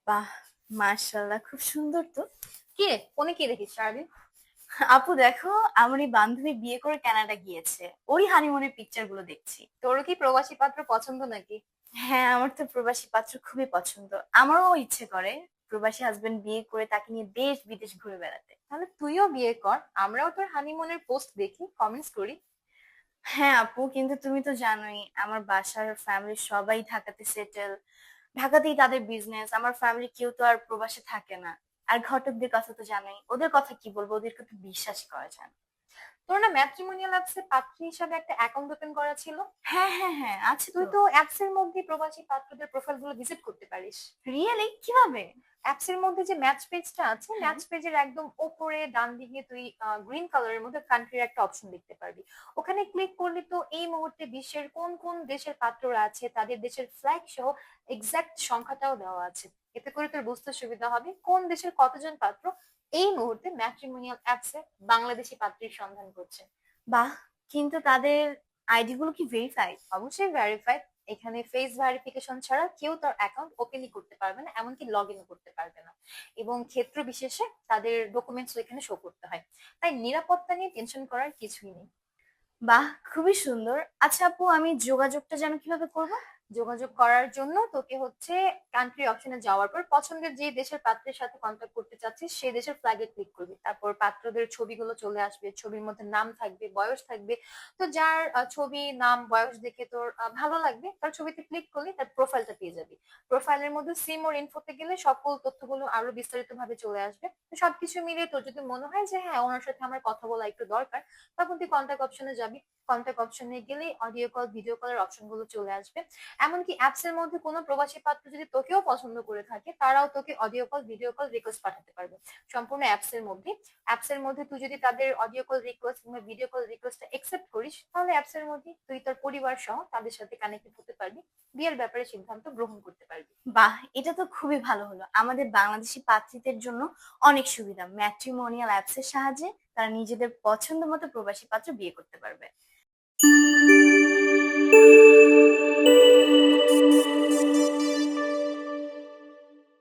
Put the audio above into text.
বাহ, মাশাআল্লাহ, খুব সুন্দর তো। কি রে, ফোনে কি দেখিস সারাদিন? আপু দেখো, আমার এই বান্ধবী বিয়ে করে কানাডা গিয়েছে, ওরই হানিমুনের পিকচার গুলো দেখছি। তোরও কি প্রবাসী পাত্র পছন্দ নাকি? হ্যাঁ, আমার তো প্রবাসী পাত্র খুবই পছন্দ। আমারও ইচ্ছে করে প্রবাসী হাজবেন্ড বিয়ে করে তাকে নিয়ে দেশ বিদেশ ঘুরে বেড়াতে। তাহলে তুইও বিয়ে কর, আমরাও তোর হানিমুনের পোস্ট দেখি, কমেন্টস করি। হ্যাঁ আপু, কিন্তু তুমি তো জানোই আমার বাসার ফ্যামিলির সবাই ঢাকাতে সেটেল। ঢাকাতেই তাদের বিজনেস, আমার ফ্যামিলি কেউ তো আর প্রবাসে থাকে না। আর ঘটকদের কথা তো জানোই, ওদের কথা কি বলবো, ওদেরকে তো বিশ্বাস করা যায় না। তোর না ম্যাট্রিমোনিয়াল অ্যাপসে পাত্রী হিসাবে একটা অ্যাকাউন্ট ওপেন করা ছিল? হ্যাঁ হ্যাঁ হ্যাঁ, আছে তুই তো। তো অ্যাপস এর মধ্যে প্রবাসী পাত্রদের প্রোফাইল গুলো ভিজিট করতে পারিস। রিয়েলি? কিভাবে? অ্যাপস এর মধ্যে যে ম্যাচ পেজটা আছে, হ্যাঁ। ম্যাচ পেজের একদম উপরে ডান দিকে তুই গ্রিন কালারের মধ্যে কান্ট্রির একটা অপশন দেখতে পারবি। ওখানে ক্লিক করলে তো এই মুহূর্তে বিশ্বের কোন কোন দেশের পাত্ররা আছে তাদের দেশের ফ্ল্যাগ সহ এক্সাক্ট সংখ্যাটাও দেওয়া আছে। এতে করে তোর বুঝতে সুবিধা হবে কোন দেশের কতজন পাত্র এই মুহূর্তে ম্যাট্রিমোনিয়াল অ্যাপসে বাংলাদেশি পাত্রীর সন্ধান করছে। বাহ, কিন্তু তাদের আইডি গুলো কি ভেরিফাইড? অবশ্যই ভেরিফাইড। এখানে ফেস ভেরিফিকেশন ছাড়া কেউ তার অ্যাকাউন্ট ওপেনই করতে পারবে না, এমনকি লগ ইন করতে পারবে না। এবং ক্ষেত্র বিশেষে তাদের ডকুমেন্টস এখানে শো করতে হয়। তাই নিরাপত্তা নিয়ে টেনশন করার কিছুই নেই। বাহ, খুবই সুন্দর। আচ্ছা আপু, আমি যোগাযোগটা যেন কিভাবে করব? যোগাযোগ করার জন্য তোকে হচ্ছে কান্ট্রি অপশনে যাওয়ার পর পছন্দের যে দেশের পাত্রের সাথে কন্ট্যাক্ট করতে চাচ্ছিস সেই দেশের ফ্ল্যাগে ক্লিক করবি, তারপর পাত্রদের ছবিগুলো চলে আসবে, ছবির মধ্যে নাম থাকবে, বয়স থাকবে। তো যার ছবি নাম বয়স দেখে তোর ভালো লাগবে তার ছবিতে ক্লিক করলে তার প্রোফাইলটা পেয়ে যাবি। প্রোফাইলের মধ্যে সিম ওর ইনফোতে গেলে সকল তথ্যগুলো আরো বিস্তারিত ভাবে চলে আসবে। তো সবকিছু মিলিয়ে তোর যদি মনে হয় যে হ্যাঁ ওনার সাথে আমার কথা বলা একটু দরকার, তখন তুই কন্ট্যাক্ট অপশনে যাবি। কন্ট্যাক্ট অপশনে গেলে অডিও কল ভিডিও কলের অপশন গুলো চলে আসবে। এমনকি অ্যাপস এর মধ্যে কোনো প্রবাসী পাত্র যদি তোকেও পছন্দ করে থাকে তারাও তোকে audio call video call request পাঠাতে পারবে সম্পূর্ণ অ্যাপস এর মধ্যে। অ্যাপস এর মধ্যে তুই যদি তাদের অডিও কল রিকোয়েস্ট কিংবা ভিডিও কল রিকোয়েস্ট একসেপ্ট করিস তাহলে অ্যাপস এর মধ্যে তুই তোর পরিবার সহ তাদের সাথে কানেক্টেড হতে পারবি, বিয়ের ব্যাপারে সিদ্ধান্ত গ্রহণ করতে পারবি। বাহ, এটা তো খুবই ভালো হলো। আমাদের বাংলাদেশি পাত্রীদের জন্য অনেক সুবিধা, ম্যাট্রিমোনিয়াল অ্যাপস এর সাহায্যে তারা নিজেদের পছন্দ মতো প্রবাসী পাত্র বিয়ে করতে পারবে।